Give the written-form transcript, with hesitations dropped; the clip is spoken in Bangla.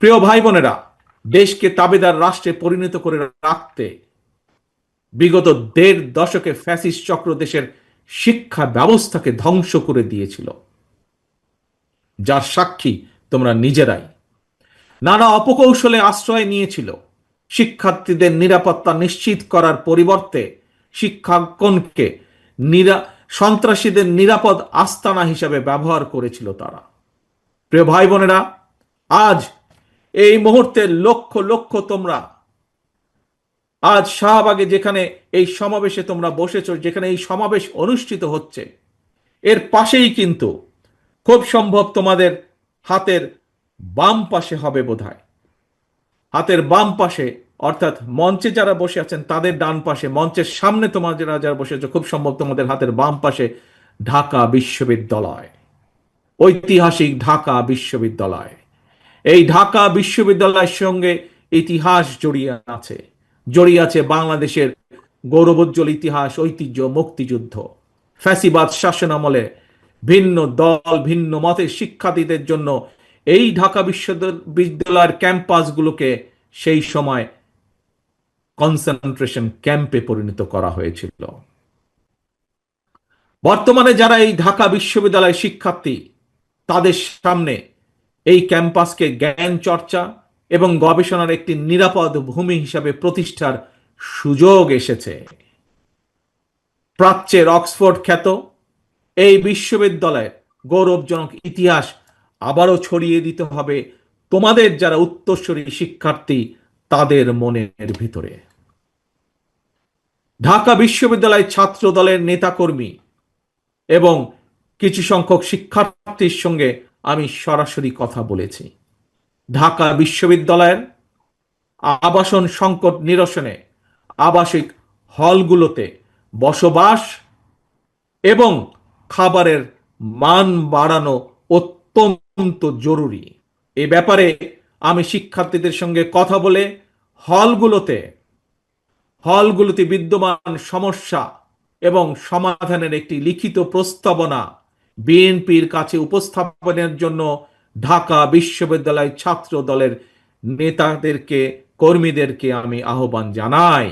প্রিয় ভাই বোনেরা, দেশকে তাবেদার রাষ্ট্রে পরিণত করে রাখতে বিগত ১.৫ দশকে ফ্যাসিস্ট চক্র দেশের শিক্ষা ব্যবস্থাকে ধ্বংস করে দিয়েছিল, যার সাক্ষী তোমরা নিজেরাই। নানা অপকৌশলে আশ্রয় নিয়েছিল। শিক্ষার্থীদের নিরাপত্তা নিশ্চিত করার পরিবর্তে শিক্ষাঙ্গনকে সন্ত্রাসীদের নিরাপদ আস্তানা হিসাবে ব্যবহার করেছিল তারা। প্রিয় ভাই বোনেরা, আজ এই মুহূর্তে লক্ষ লক্ষ তোমরা আজ শাহবাগে যেখানে এই সমাবেশে তোমরা বসেছো, যেখানে এই সমাবেশ অনুষ্ঠিত হচ্ছে, এর পাশেই কিন্তু খুব সম্ভব তোমাদের হাতের বাম পাশে হবে বোধহয়, হাতের বাম পাশে অর্থাৎ মঞ্চে যারা বসে আছেন তাদের ডান পাশে, মঞ্চের সামনে তোমরা যারা বসে আছো খুব সম্ভব তোমাদের হাতের বাম পাশে ঢাকা বিশ্ববিদ্যালয়, ঐতিহাসিক ঢাকা বিশ্ববিদ্যালয়। এই ঢাকা বিশ্ববিদ্যালয়ের সঙ্গে ইতিহাস জড়িয়ে আছে বাংলাদেশের গৌরবোজ্জ্বল ইতিহাস, ঐতিহ্য, মুক্তিযুদ্ধ। ফ্যাসিবাদ শাসনামলে ভিন্ন দল ভিন্ন মতের শিক্ষার্থীদের জন্য এই ঢাকা বিশ্ববিদ্যালয়ের ক্যাম্পাসগুলোকে সেই সময় কনসেন্ট্রেশন ক্যাম্পে পরিণত করা হয়েছিল। বর্তমানে যারা এই ঢাকা বিশ্ববিদ্যালয়ের শিক্ষার্থী, তাদের সামনে এই ক্যাম্পাসকে জ্ঞান চর্চা এবং গবেষণার একটি নিরাপদ ভূমি হিসাবে প্রতিষ্ঠার সুযোগ এসেছে। প্রাচ্যের অক্সফোর্ড খ্যাত এই বিশ্ববিদ্যালয়ের গৌরবজনক ইতিহাস আবারও ছড়িয়ে দিতে হবে তোমাদের যারা উত্তরসূরি শিক্ষার্থী তাদের মনের ভিতরে। ঢাকা বিশ্ববিদ্যালয় ছাত্র দলের নেতাকর্মী এবং কিছু সংখ্যক শিক্ষার্থীর সঙ্গে আমি সরাসরি কথা বলেছি। ঢাকা বিশ্ববিদ্যালয়ের আবাসন সংকট নিরসনে আবাসিক হলগুলোতে বসবাস এবং খাবারের মান বাড়ানো অত্যন্ত জরুরি। এ ব্যাপারে আমি শিক্ষার্থীদের সঙ্গে কথা বলে হলগুলোতে বিদ্যমান সমস্যা এবং সমাধানের একটি লিখিত প্রস্তাবনা বিএনপির কাছে উপস্থাপনের জন্য ঢাকা বিশ্ববিদ্যালয় ছাত্র দলের নেতাদেরকে, কর্মীদেরকে আমি আহ্বান জানাই।